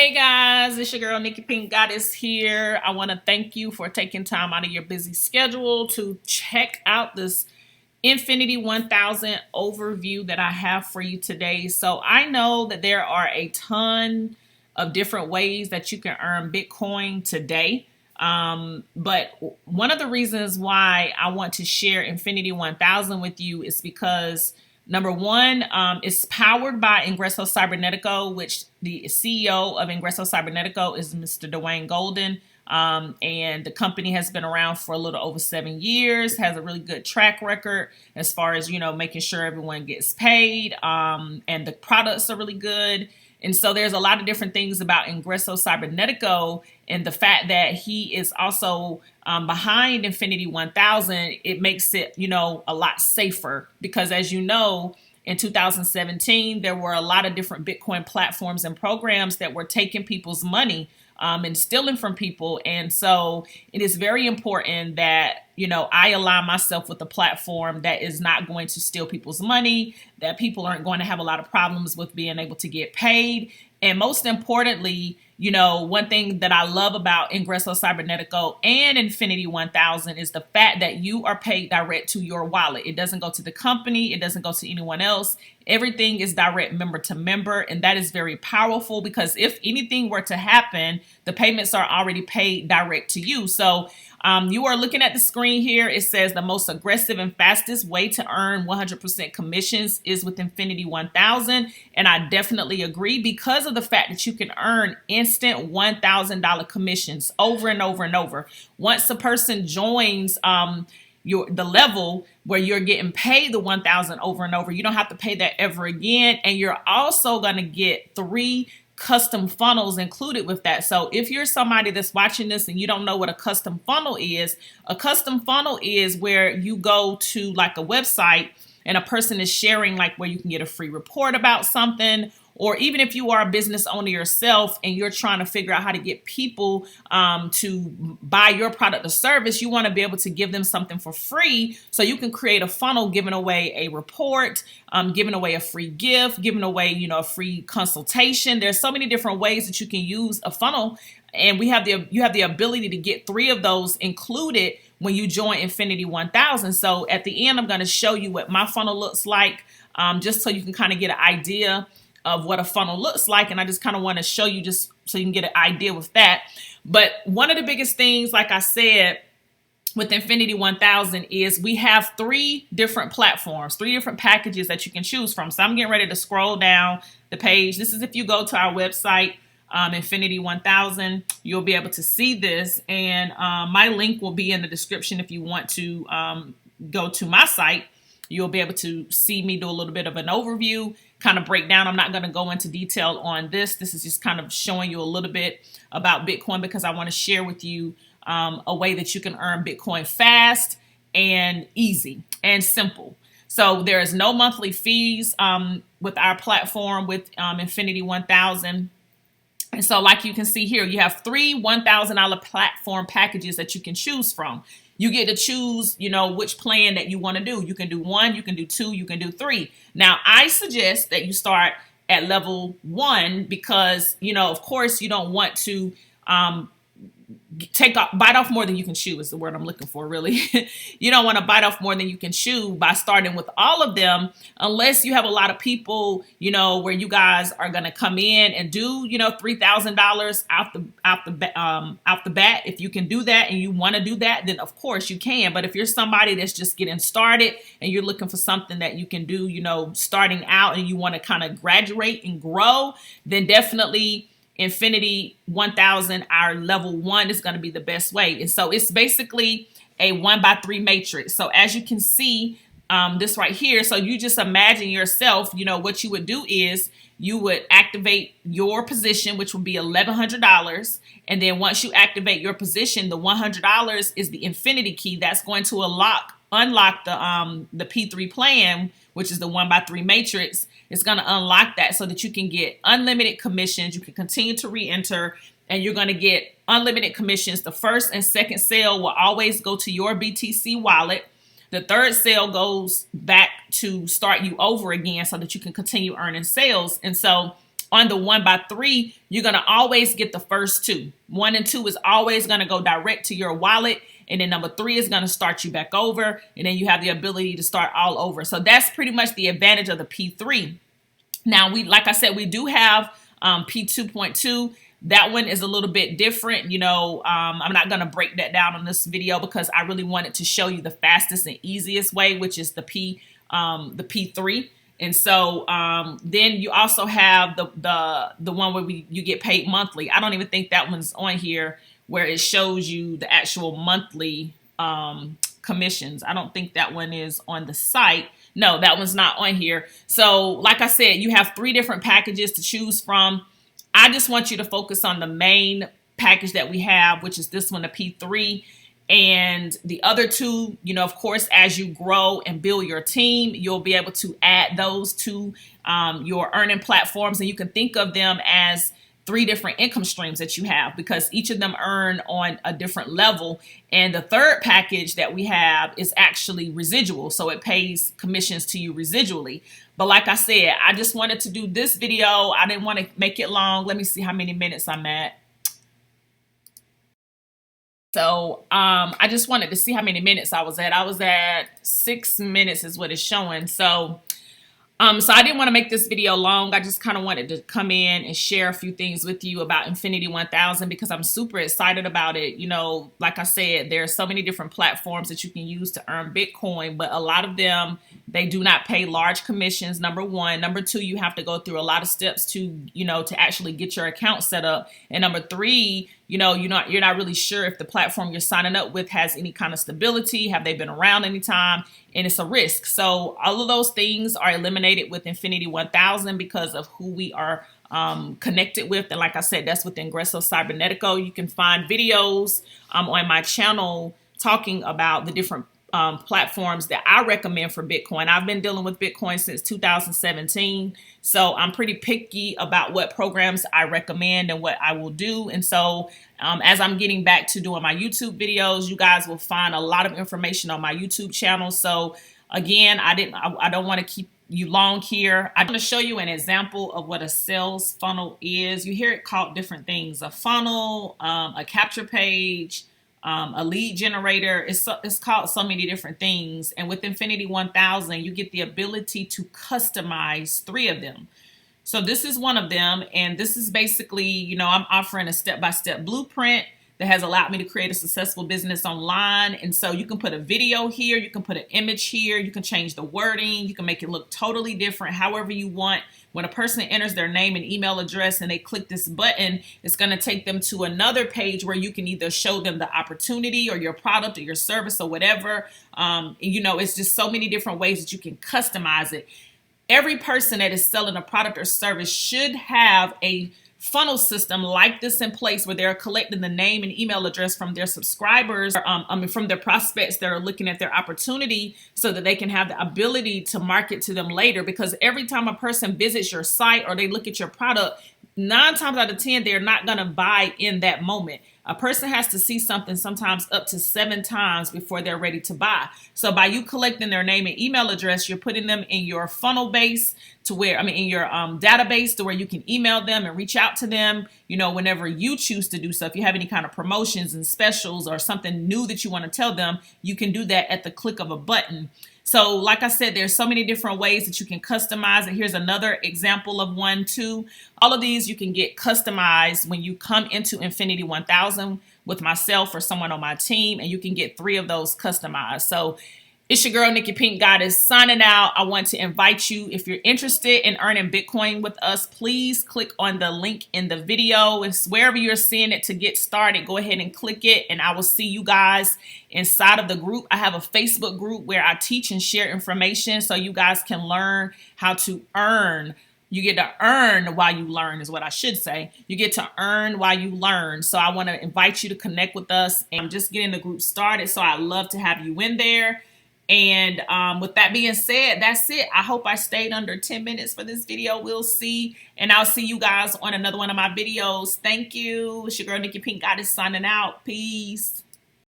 Hey guys, it's your girl Nikki PinkkGoddess here. I want to thank you for taking time out of your busy schedule to check out this Infinity 1000 overview that I have for you today. So I know that there are a ton of different ways that you can earn Bitcoin today. But one of the reasons why I want to share Infinity 1000 with you is because number one, it's powered by Ingreso Cybernetico, which the CEO of Ingreso Cybernetico is Mr. Dwayne Golden. And the company has been around for a little over 7 years, has a really good track record as far as, making sure everyone gets paid. And the products are really good. And so there's a lot of different things about Ingreso Cybernetico, and the fact that he is also behind Infinity 1000, it makes it, a lot safer because, as you know, in 2017, there were a lot of different Bitcoin platforms and programs that were taking people's money and stealing from people. And so it is very important that, I align myself with a platform that is not going to steal people's money, that people aren't going to have a lot of problems with being able to get paid. And most importantly, one thing that I love about Ingreso Cybernetico and Infinity 1000 is the fact that you are paid direct to your wallet. It doesn't go to the company. It doesn't go to anyone else. Everything is direct member to member. And that is very powerful because if anything were to happen, the payments are already paid direct to you. So you are looking at the screen here. It says the most aggressive and fastest way to earn 100% commissions is with Infinity 1000. And I definitely agree because of the fact that you can earn instant $1,000 commissions over and over and over. Once a person joins the level where you're getting paid the 1,000 over and over, you don't have to pay that ever again. And you're also going to get 3 custom funnels included with that. So if you're somebody that's watching this and you don't know what a custom funnel is where you go to like a website and a person is sharing like where you can get a free report about something, or even if you are a business owner yourself and you're trying to figure out how to get people to buy your product or service, you want to be able to give them something for free. So you can create a funnel giving away a report, giving away a free gift, giving away, a free consultation. There's so many different ways that you can use a funnel. And you have the ability to get 3 of those included when you join Infinity 1000. So at the end, I'm going to show you what my funnel looks like, just so you can kind of get an idea of what a funnel looks like. And I just kind of want to show you just so you can get an idea with that. But one of the biggest things, like I said, with Infinity 1000 is we have 3 different platforms, 3 different packages that you can choose from. So I'm getting ready to scroll down the page. This is if you go to our website, Infinity 1000, you'll be able to see this. And my link will be in the description if you want to go to my site. You'll be able to see me do a little bit of an overview, kind of break down. I'm not going to go into detail on this. This is just kind of showing you a little bit about Bitcoin because I want to share with you a way that you can earn Bitcoin fast and easy and simple. So there is no monthly fees with our platform with Infinity 1000. And so like you can see here, you have 3 $1,000 platform packages that you can choose from. You get to choose, which plan that you want to do. You can do 1, you can do 2, you can do 3. Now, I suggest that you start at level 1 because, of course, you don't want to bite off more than you can chew is the word I'm looking for, really. You don't want to bite off more than you can chew by starting with all of them, unless you have a lot of people, where you guys are going to come in and do, $3,000 out the bat. If you can do that and you want to do that, then of course you can. But if you're somebody that's just getting started and you're looking for something that you can do, starting out and you want to kind of graduate and grow, then definitely Infinity 1000, our level 1 is going to be the best way. And so it's basically a 1x3 matrix. So as you can see, this right here, so you just imagine yourself, what you would do is you would activate your position, which would be $1,100. And then once you activate your position, the $100 is the infinity key that's going to unlock the P3 plan, which is the 1x3 matrix. It's going to unlock that so that you can get unlimited commissions. You can continue to re-enter and you're going to get unlimited commissions. The first and second sale will always go to your BTC wallet. The third sale goes back to start you over again so that you can continue earning sales. And so on the 1x3, you're going to always get the first two. 1 and 2 is always going to go direct to your wallet. And then number 3 is going to start you back over. And then you have the ability to start all over. So that's pretty much the advantage of the P3. Now, like I said, we do have P2.2. That one is a little bit different. I'm not going to break that down on this video because I really wanted to show you the fastest and easiest way, which is the P3. And so then you also have the one where you get paid monthly. I don't even think that one's on here where it shows you the actual monthly commissions. I don't think that one is on the site. No, that one's not on here. So like I said, you have 3 different packages to choose from. I just want you to focus on the main package that we have, which is this one, the P3. And the other 2, of course, as you grow and build your team, you'll be able to add those to your earning platforms. And you can think of them as 3 different income streams that you have because each of them earn on a different level. And the third package that we have is actually residual. So it pays commissions to you residually. But like I said, I just wanted to do this video. I didn't want to make it long. Let me see how many minutes I'm at. So I just wanted to see how many minutes I was at. I was at 6 minutes is what it's showing. So I didn't want to make this video long. I just kind of wanted to come in and share a few things with you about Infinity 1000 because I'm super excited about it. Like I said, there are so many different platforms that you can use to earn Bitcoin, but a lot of them, they do not pay large commissions, number 1. Number 2, you have to go through a lot of steps to actually get your account set up. And number 3, you're not really sure if the platform you're signing up with has any kind of stability. Have they been around any time? And it's a risk. So all of those things are eliminated with Infinity 1000 because of who we are connected with. And like I said, that's with Ingreso Cybernetico. You can find videos on my channel talking about the different platforms that I recommend for Bitcoin. I've been dealing with Bitcoin since 2017. So I'm pretty picky about what programs I recommend and what I will do. And so as I'm getting back to doing my YouTube videos, you guys will find a lot of information on my YouTube channel. So again, I don't want to keep you long here. I'm going to show you an example of what a sales funnel is. You hear it called different things: a funnel, a capture page, a lead generator. It's called so many different things. And with Infinity 1000, you get the ability to customize 3 of them. So this is one of them. And this is basically, I'm offering a step-by-step blueprint that has allowed me to create a successful business online. And so you can put a video here, you can put an image here, you can change the wording, you can make it look totally different, however you want. When a person enters their name and email address and they click this button, it's going to take them to another page where you can either show them the opportunity or your product or your service or whatever. It's just so many different ways that you can customize it. Every person that is selling a product or service should have a funnel system like this in place where they're collecting the name and email address from their subscribers, from their prospects that are looking at their opportunity so that they can have the ability to market to them later. Because every time a person visits your site or they look at your product, 9 times out of 10, they're not going to buy in that moment. A person has to see something sometimes up to 7 times before they're ready to buy. So by you collecting their name and email address, you're putting them in your funnel base in your database to where you can email them and reach out to them, whenever you choose to do so. If you have any kind of promotions and specials or something new that you want to tell them, you can do that at the click of a button. So like I said, there's so many different ways that you can customize it. Here's another example of one too. All of these you can get customized when you come into Infinity 1000 with myself or someone on my team, and you can get 3 of those customized. So it's your girl, Nikki PinkkGoddess, signing out. I want to invite you, if you're interested in earning Bitcoin with us, please click on the link in the video. It's wherever you're seeing it to get started. Go ahead and click it, and I will see you guys inside of the group. I have a Facebook group where I teach and share information so you guys can learn how to earn. You get to earn while you learn is what I should say. You get to earn while you learn. So I want to invite you to connect with us and just getting the group started. So I'd love to have you in there. And with that being said, that's it. I hope I stayed under 10 minutes for this video. We'll see. And I'll see you guys on another one of my videos. Thank you. It's your girl, Nikki PinkkGoddess, signing out. Peace.